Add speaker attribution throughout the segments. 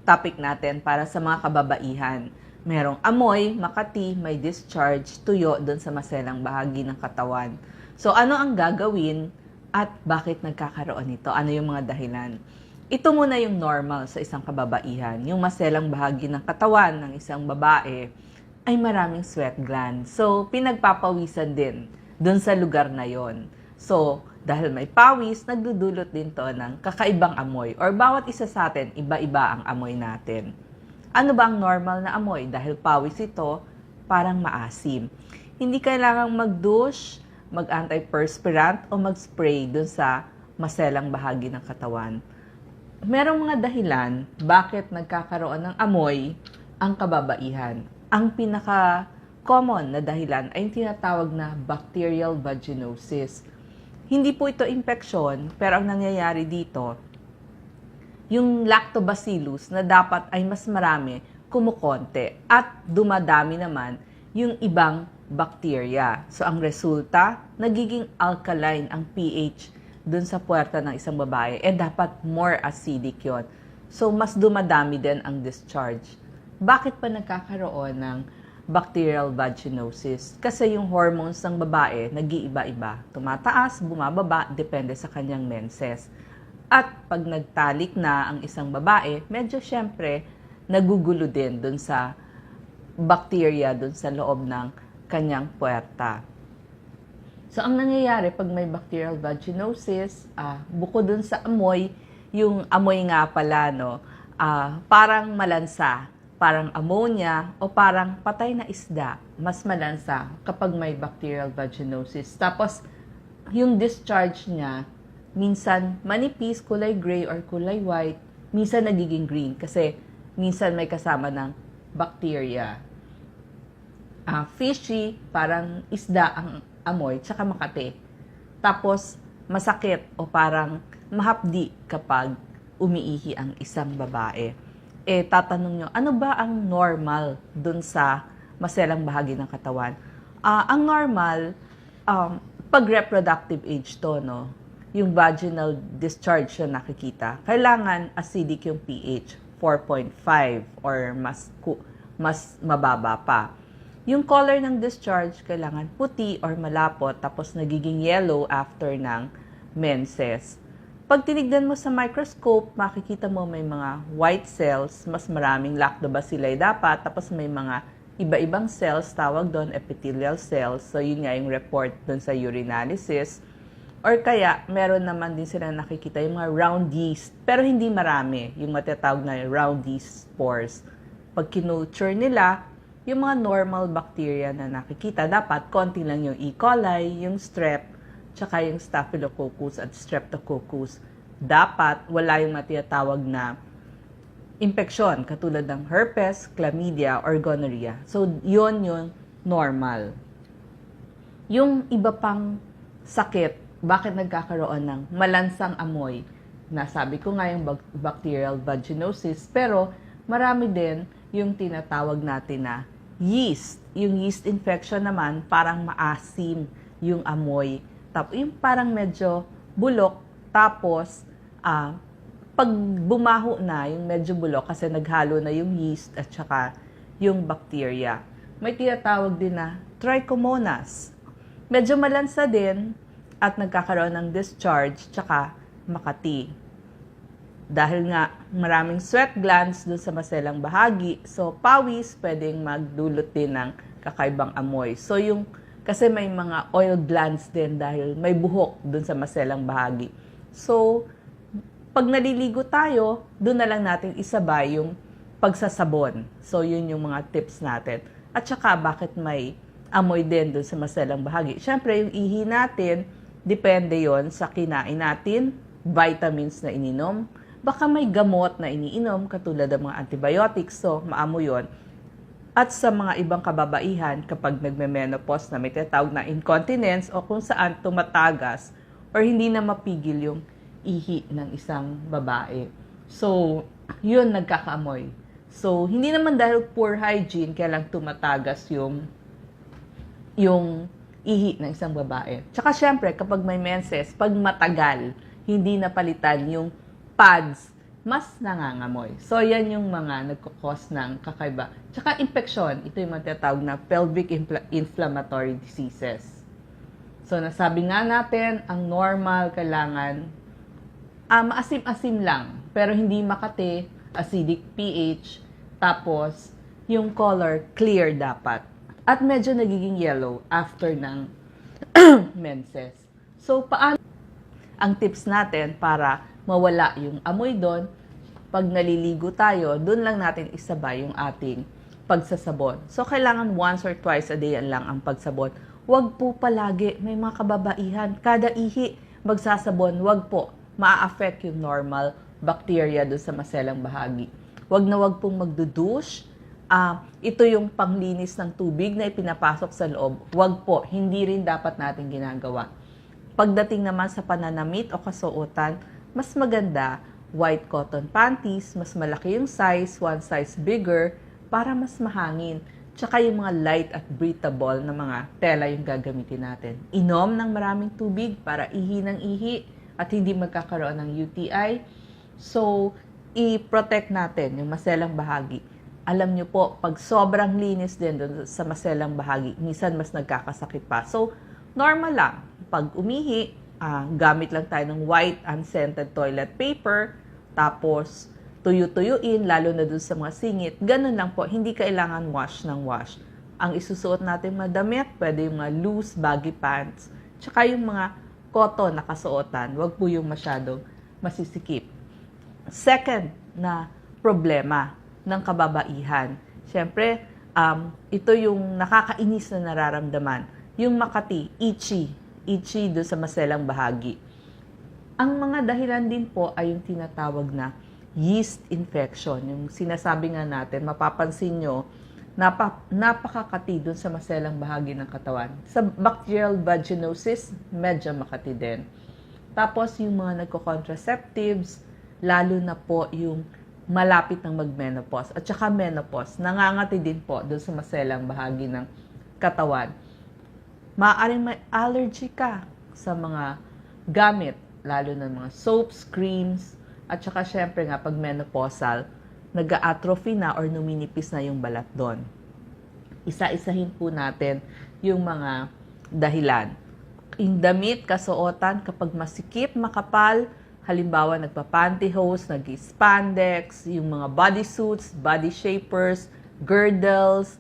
Speaker 1: topic natin para sa mga kababaihan. Merong amoy, makati, may discharge, tuyo doon sa maselang bahagi ng katawan. So ano ang gagawin at bakit nagkakaroon nito? Ano yung mga dahilan? Ito muna yung normal sa isang kababaihan. Yung maselang bahagi ng katawan ng isang babae ay maraming sweat gland. So pinagpapawisan din doon sa lugar na yon. So dahil may pawis, nagdudulot din to ng kakaibang amoy. Or bawat isa sa atin, iba-iba ang amoy natin. Ano ba ang normal na amoy? Dahil pawis ito, parang maasim. Hindi kailangang mag-douche, mag-antiperspirant o mag-spray dun sa maselang bahagi ng katawan. Merong mga dahilan bakit nagkakaroon ng amoy ang kababaihan. Ang pinaka-common na dahilan ay yung tinatawag na bacterial vaginosis. Hindi po ito infection, pero ang nangyayari dito, yung lactobacillus na dapat ay mas marami, kumukonte at dumadami naman yung ibang bacteria. So ang resulta, nagiging alkaline ang pH dun sa puwerta ng isang babae. Dapat more acidic yon. So mas dumadami din ang discharge. Bakit pa nagkakaroon ng bacterial vaginosis? Kasi yung hormones ng babae nag-iiba-iba. Tumataas, bumababa, depende sa kanyang menses. At pag nagtalik na ang isang babae, medyo syempre nagugulo din dun sa bacteria dun sa loob ng kanyang puwerta. So ang nangyayari pag may bacterial vaginosis, bukod dun sa amoy, yung amoy nga pala, no, parang malansa, parang ammonia o parang patay na isda, mas malansa kapag may bacterial vaginosis. Tapos yung discharge niya, minsan manipis, kulay gray or kulay white, minsan nagiging green kasi minsan may kasama ng bacteria. Fishy, parang isda ang amoy, tsaka makati. Tapos masakit o parang mahapdi kapag umiihi ang isang babae. Tatanong nyo, ano ba ang normal dun sa maselang bahagi ng katawan? Ang normal, pag reproductive age to, no? Yung vaginal discharge na nakikita, kailangan acidic yung pH, 4.5 or mas mababa pa. Yung color ng discharge, kailangan puti or malapot, tapos nagiging yellow after ng menses. Pag tinignan mo sa microscope, makikita mo may mga white cells, mas maraming lactobacilli dapat, tapos may mga iba-ibang cells, tawag doon epithelial cells. So yun nga yung report doon sa urinalysis. Or kaya, meron naman din sila nakikita yung mga round yeast, pero hindi marami, yung matatawag na round yeast spores. Pag kinulture nila, yung mga normal bacteria na nakikita, dapat konti lang yung E. coli, yung strep, tsaka yung staphylococcus at streptococcus. Dapat wala yung matatawag na infeksyon, katulad ng herpes, chlamydia, or gonorrhea. So, yun yung normal. Yung iba pang sakit, bakit nagkakaroon ng malansang amoy? Nasabi ko nga yung bacterial vaginosis, pero marami din yung tinatawag natin na yeast. Yung yeast infection naman, parang maasim yung amoy. Yung parang medyo bulok, tapos pag bumaho na, yung medyo bulok kasi naghalo na yung yeast at saka yung bacteria. May tinatawag din na trichomonas. Medyo malansa din, at nagkakaroon ng discharge, tsaka makati. Dahil nga maraming sweat glands dun sa maselang bahagi, so pawis pwedeng magdulot din ng kakaibang amoy. So kasi may mga oil glands din dahil may buhok dun sa maselang bahagi. So pag naliligo tayo, dun na lang natin isabay yung pagsasabon. So yun yung mga tips natin. At saka bakit may amoy din dun sa maselang bahagi. Siyempre yung ihi natin, depende yon sa kinain natin, vitamins na ininom, baka may gamot na iniinom katulad ng mga antibiotics, so maamoy yon. At sa mga ibang kababaihan, kapag nagme-menopause na may tinatawag na incontinence o kung saan tumatagas or hindi na mapigil yung ihi ng isang babae. So, yun nagkakaamoy. So, hindi naman dahil poor hygiene kaya lang tumatagas yung ihi ng isang babae. Tsaka syempre, kapag may menses, pag matagal, hindi napalitan yung pads mas nangangamoy. So, yan yung mga nagkukos ng kakaiba. Tsaka infection, ito yung matatawag na pelvic inflammatory diseases. So, nasabi nga natin, ang normal kailangan maasim-asim lang, pero hindi makate, acidic pH, tapos yung color clear dapat. At medyo nagiging yellow after ng menses. So, paano ang tips natin para mawala yung amoy doon? Pag naliligo tayo, doon lang natin isabay yung ating pagsasabon. So, kailangan once or twice a day lang ang pagsabon. Huwag po palagi, may mga kababaihan, kada ihi, magsasabon, huwag po. Ma-affect yung normal bacteria doon sa maselang bahagi. Huwag na huwag pong magdudush. Ito yung panglinis ng tubig na ipinapasok sa loob. Huwag po, hindi rin dapat natin ginagawa. Pagdating naman sa pananamit o kasuotan, mas maganda white cotton panties, mas malaki yung size, one size bigger, para mas mahangin. Tsaka yung mga light at breathable na mga tela yung gagamitin natin. Inom ng maraming tubig para ihi ng ihi at hindi magkakaroon ng UTI. So, i-protect natin yung maselang bahagi. Alam nyo po, pag sobrang linis din doon sa maselang bahagi, minsan mas nagkakasakit pa. So, normal lang. Pag umihi, gamit lang tayo ng white unscented toilet paper, tapos tuyo-tuyuin, lalo na doon sa mga singit. Ganun lang po, hindi kailangan wash ng wash. Ang isusuot natin mga damit, pwede yung mga loose, baggy pants, tsaka yung mga cotton na kasuotan, wag po yung masyadong masisikip. Second na problema ng kababaihan. Siyempre, ito yung nakakainis na nararamdaman. Yung makati, itchy doon sa maselang bahagi. Ang mga dahilan din po ay yung tinatawag na yeast infection. Yung sinasabi nga natin, mapapansin nyo, napakakati dun sa maselang bahagi ng katawan. Sa bacterial vaginosis, medyo makati din. Tapos yung mga nagko-contraceptives, lalo na po yung malapit ng mag-menopause. At saka menopause, nangangati din po dun sa maselang bahagi ng katawan. Maaaring may allergy ka sa mga gamit, lalo na mga soaps, creams, at saka syempre nga pag menopausal, nag-atrophy na or numinipis na yung balat doon. Isa-isahin po natin yung mga dahilan. Yung damit, kasuotan, kapag masikip, makapal, halimbawa nagpa-pantyhose, nag-spandex, yung mga bodysuits, body shapers, girdles,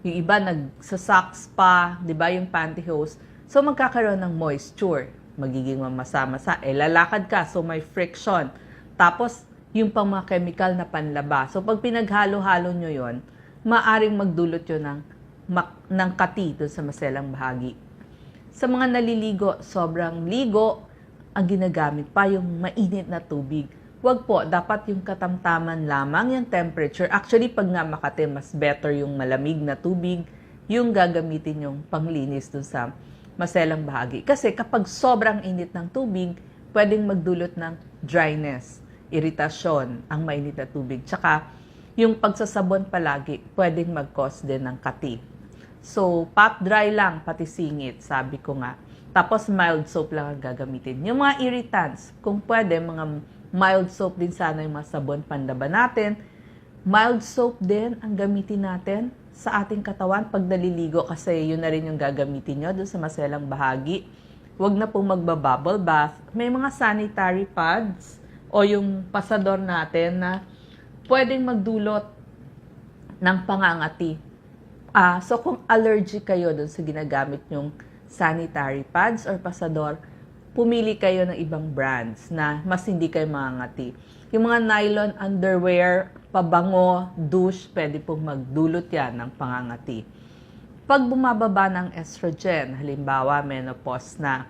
Speaker 1: yung iba nagsasocks pa, di ba, yung pantyhose. So, magkakaroon ng moisture. Magiging mamasa-masa. Lalakad ka, so may friction. Tapos, yung pang mga chemical na panlaba. So, pag pinaghalo-halo nyo yon, maaring magdulot yun ng kati doon sa maselang bahagi. Sa mga naliligo, sobrang ligo, ang ginagamit pa yung mainit na tubig. Huwag po, dapat yung katamtaman lamang yung temperature. Actually, pag nga makati, mas better yung malamig na tubig, yung gagamitin yung panglinis doon sa maselang bahagi. Kasi kapag sobrang init ng tubig, pwedeng magdulot ng dryness, iritasyon, ang mainit na tubig. Tsaka, yung pagsasabon palagi, pwedeng mag-cause din ng kati. So, pat dry lang, pati singit, sabi ko nga. Tapos, mild soap lang ang gagamitin. Yung mga irritants, kung pwede, mga mild soap din sana yung mga sabon pandaba natin. Mild soap din ang gamitin natin sa ating katawan pag naliligo kasi yun na rin yung gagamitin nyo doon sa maselang bahagi. Huwag na pong magba-bubble bath. May mga sanitary pads o yung pasador natin na pwedeng magdulot ng pangangati. So kung allergic kayo doon sa ginagamit nyong sanitary pads or pasador, pumili kayo ng ibang brands na mas hindi kayo mangangati. Yung mga nylon underwear, pabango, douche, pwede pong magdulot yan ng pangangati. Pag bumababa ng estrogen, halimbawa menopause na,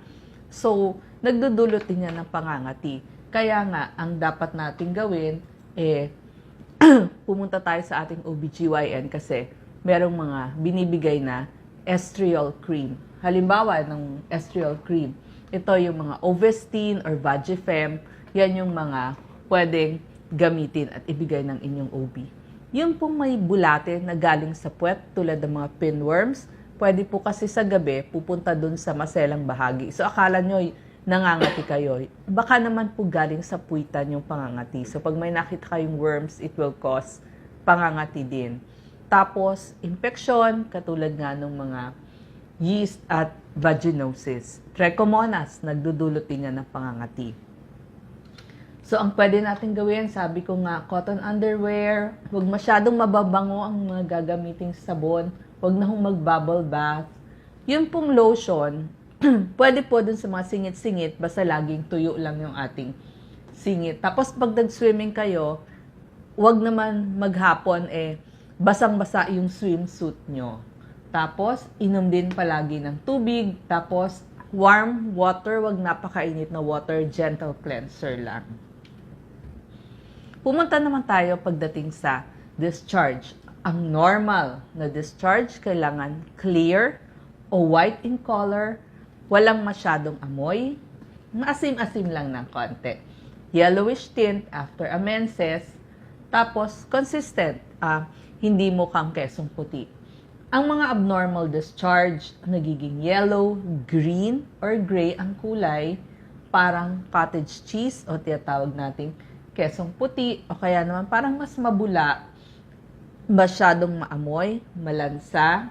Speaker 1: so nagdudulot din yan ng pangangati. Kaya nga, ang dapat natin gawin, pumunta tayo sa ating OBGYN kasi merong mga binibigay na estriol cream. Halimbawa ng estriol cream, ito yung mga Ovestine or Vagifem, yan yung mga pwedeng gamitin at ibigay ng inyong OB. Yung pong may bulate na galing sa puwet tulad ng mga pinworms, pwede po kasi sa gabi pupunta dun sa maselang bahagi. So akala nyo nangangati kayo, baka naman po galing sa puwitan yung pangangati. So, pag may nakita kayong worms, it will cause pangangati din. Tapos, infection, katulad nga ng mga yeast at vaginosis. Trichomonas, nagdudulot din yan ng pangangati. So, ang pwede natin gawin, sabi ko nga, cotton underwear, huwag masyadong mababango ang mga gagamiting sabon, huwag na hong mag-bubble bath. Yung pong lotion, pwede po dun sa mga singit-singit, basta laging tuyo lang yung ating singit. Tapos, pag nag-swimming kayo, huwag naman maghapon, basang-basa yung swimsuit nyo. Tapos, inom din palagi ng tubig. Tapos, warm water, huwag napakainit na water, gentle cleanser lang. Pumunta naman tayo pagdating sa discharge. Ang normal na discharge, kailangan clear o white in color, walang masyadong amoy, maasim-asim lang ng konti. Yellowish tint after a menses, tapos consistent, hindi mukhang kesong puti. Ang mga abnormal discharge, nagiging yellow, green, or gray ang kulay, parang cottage cheese o tinatawag nating kesong puti, o kaya naman parang mas mabula, masyadong maamoy, malansa,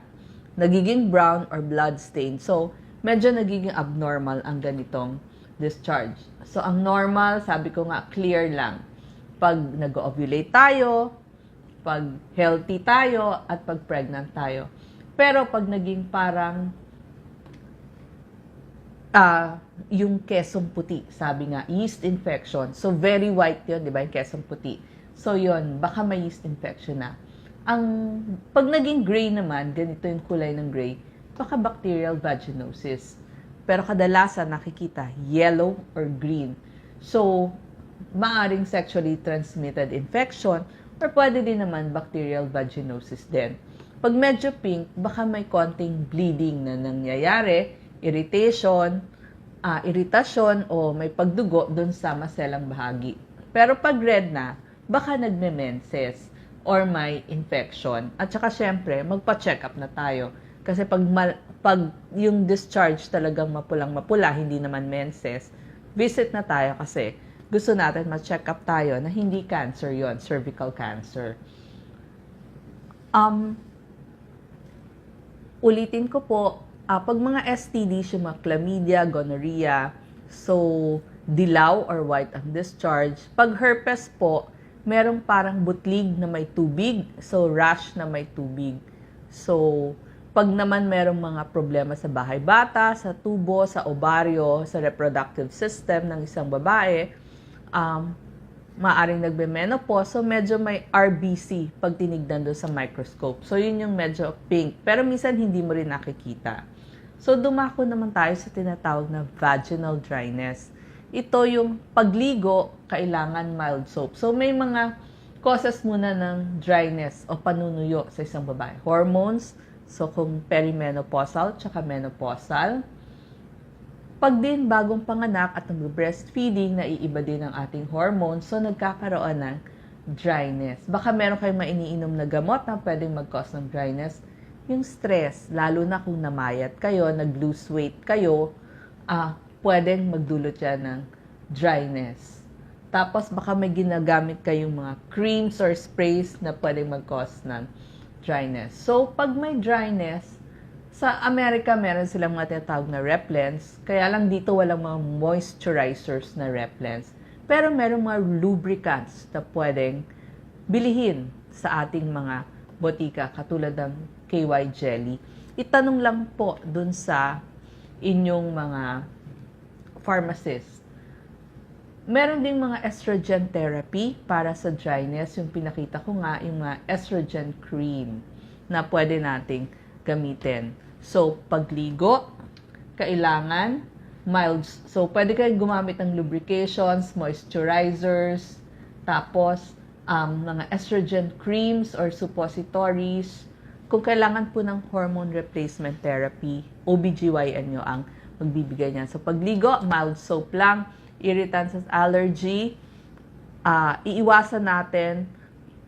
Speaker 1: nagiging brown or blood stain. So, medyo nagiging abnormal ang ganitong discharge. So, ang normal, sabi ko nga, clear lang. Pag nag-ovulate tayo, pag healthy tayo, at pag pregnant tayo. Pero pag naging parang yung kesong puti, sabi nga, yeast infection. So, very white yun, di ba, yung kesong puti. So, yun, baka may yeast infection na. Pag naging gray naman, ganito yung kulay ng gray, baka bacterial vaginosis. Pero kadalasan nakikita yellow or green. So, maaring sexually transmitted infection or pwede din naman bacterial vaginosis din. Pag medyo pink, baka may konting bleeding na nangyayari, irritasyon o may pagdugo dun sa maselang bahagi. Pero pag red na, baka nagme-menses or may infection. At saka syempre, magpa-check up na tayo. Kasi pag yung discharge talagang mapulang-mapula, hindi naman menses, visit na tayo kasi gusto natin ma-check up tayo na hindi cancer yon, cervical cancer. Ulitin ko po, pag mga STDs, yung mga chlamydia, gonorrhea, so dilaw or white ang discharge. Pag herpes po, merong parang butlig na may tubig, so rash na may tubig. So, pag naman merong mga problema sa bahay bata, sa tubo, sa ovaryo, sa reproductive system ng isang babae, maaring nagbe-menopause, so medyo may RBC pag tinignan doon sa microscope. So, yun yung medyo pink. Pero minsan hindi mo rin nakikita. So, dumako naman tayo sa tinatawag na vaginal dryness. Ito yung pagligo, kailangan mild soap. So, may mga causes muna ng dryness o panunuyo sa isang babae. Hormones, so kung perimenopausal, tsaka menopausal. Pag din bagong panganak at nag-breastfeeding, naiiba din ang ating hormones, so nagkakaroon ng dryness. Baka meron kayong mainiinom na gamot na pwedeng mag-cause ng dryness. Yung stress, lalo na kung namayat kayo, nag-lose weight kayo, pwedeng magdulot yan ng dryness. Tapos baka may ginagamit kayong mga creams or sprays na pwedeng mag-cause ng dryness. So, pag may dryness, sa Amerika meron silang mga tinatawag na Replens, kaya lang dito walang mga moisturizers na Replens. Pero meron mga lubricants na pwedeng bilihin sa ating mga botika, katulad ng KY Jelly. Itanong lang po dun sa inyong mga pharmacist. Meron ding mga estrogen therapy para sa dryness. Yung pinakita ko nga, yung mga estrogen cream na pwede nating gamitin. So, pagligo, kailangan mild. So, pwede kayong gumamit ng lubrications, moisturizers, tapos mga estrogen creams or suppositories. Kung kailangan po ng hormone replacement therapy, OBGYN nyo ang magbibigay niyan. So, pagligo, mild soap lang. Irritants at allergy, iiwasan natin,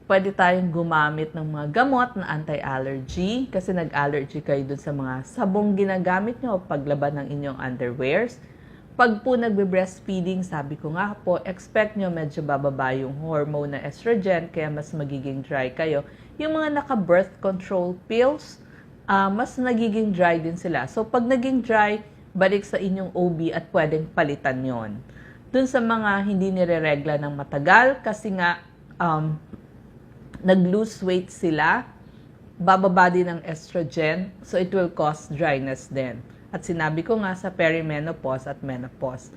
Speaker 1: pwede tayong gumamit ng mga gamot na anti-allergy kasi nag-allergy kayo dun sa mga sabong ginagamit nyo paglaban ng inyong underwears. Pag po nagbe-breastfeeding, sabi ko nga po, expect nyo medyo bababa yung hormone na estrogen, kaya mas magiging dry kayo. Yung mga naka-birth control pills, mas nagiging dry din sila. So, pag naging dry, balik sa inyong OB at pwedeng palitan yon. Dun sa mga hindi nire-regla ng matagal, kasi nga, nag-lose weight sila, bababa din ang estrogen, so it will cause dryness din. At sinabi ko nga sa perimenopause at menopause.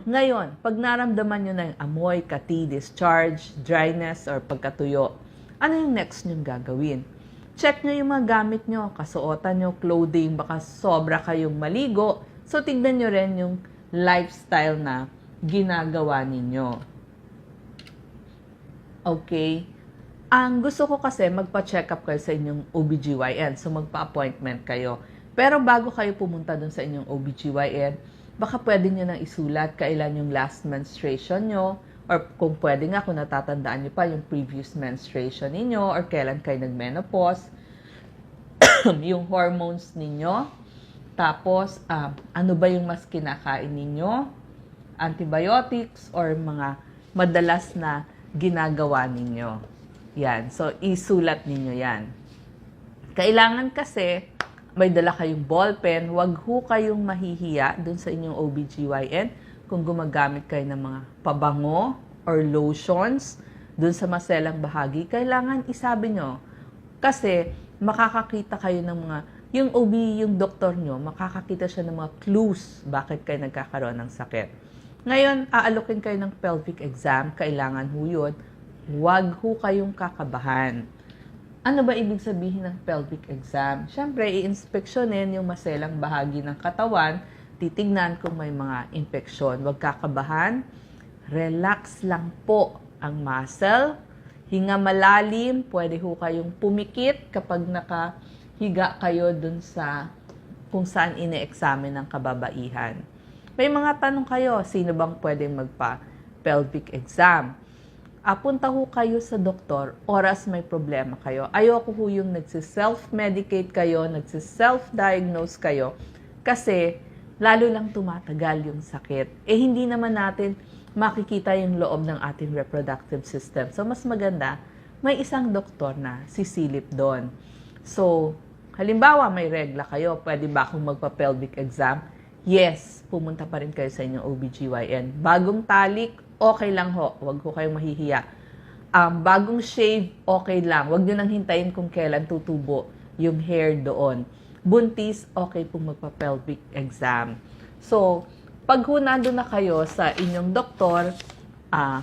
Speaker 1: Ngayon, pag naramdaman nyo na yung amoy, kati, discharge, dryness, or pagkatuyo, ano yung next nyo gagawin? Check nyo yung mga gamit nyo, kasuotan nyo, clothing, baka sobra kayong maligo. So, tignan nyo rin yung lifestyle na ginagawa ninyo. Okay? Ang gusto ko kasi magpa-check up kayo sa inyong OBGYN. So, magpa-appointment kayo. Pero bago kayo pumunta dun sa inyong OBGYN, baka pwede nyo nang isulat kailan yung last menstruation nyo, or kung pwede nga, kung natatandaan nyo pa yung previous menstruation ninyo, or kailan kayo nag-menopause, yung hormones ninyo, tapos ano ba yung mas kinakain ninyo, antibiotics, or mga madalas na ginagawa ninyo. Yan. So, isulat ninyo yan. Kailangan kasi, may dala kayong ballpen, wag ho kayong mahihiya dun sa inyong OBGYN kung gumagamit kayo ng mga pabango or lotions dun sa maselang bahagi. Kailangan isabi nyo. Kasi, makakakita kayo ng mga, yung OB, yung doktor nyo, makakakita siya ng mga clues bakit kayo nagkakaroon ng sakit. Ngayon, aalokin kayo ng pelvic exam. Kailangan ho yun. Huwag ho kayong kakabahan. Ano ba ibig sabihin ng pelvic exam? Siyempre, i-inspeksyonin yung maselang bahagi ng katawan, titignan kung may mga infeksyon. Huwag kakabahan. Relax lang po ang muscle. Hinga malalim. Pwede ho kayong pumikit kapag nakahiga kayo dun sa kung saan ine-examine ng kababaihan. May mga tanong kayo, sino bang pwedeng magpa-pelvic exam? Punta ho kayo sa doktor, oras may problema kayo. Ayoko ho yung nagsiself-medicate kayo, nagsiself-diagnose kayo, kasi lalo lang tumatagal yung sakit. Hindi naman natin makikita yung loob ng ating reproductive system. So, mas maganda, may isang doktor na sisilip doon. So, halimbawa may regla kayo, pwede ba akong magpa-pelvic exam? Yes, pumunta pa rin kayo sa inyong OBGYN. Bagong talik, okay lang ho. Huwag ho kayong mahihiya. Bagong shave, okay lang. Huwag nyo nang hintayin kung kailan tutubo yung hair doon. Buntis, okay pong magpa-pelvic exam. So, pag ho nandun na kayo sa inyong doktor,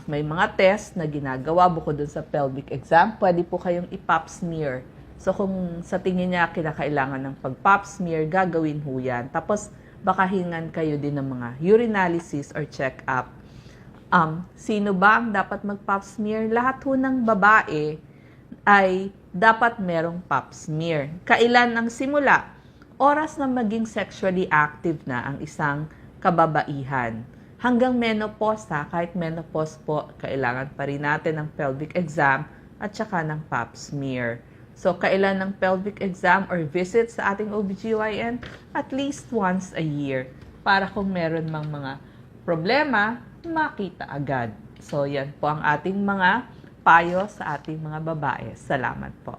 Speaker 1: may mga test na ginagawa bukod dun sa pelvic exam, pwede po kayong i-pap smear. So, kung sa tingin niya kinakailangan ng pag-pap smear, gagawin ho yan. Tapos, baka hingan kayo din ng mga urinalysis or check-up. Sino ba ang dapat mag-pap smear? Lahat ho ng babae ay dapat merong pap smear. Kailan ang simula? Oras na maging sexually active na ang isang kababaihan. Hanggang menopause kahit menopause po, kailangan pa rin natin ng pelvic exam at saka ng pap smear. So, kailan ng pelvic exam or visit sa ating OBGYN? At least once a year. Para kung meron mang mga problema, makita agad. So, yan po ang ating mga payo sa ating mga babae. Salamat po.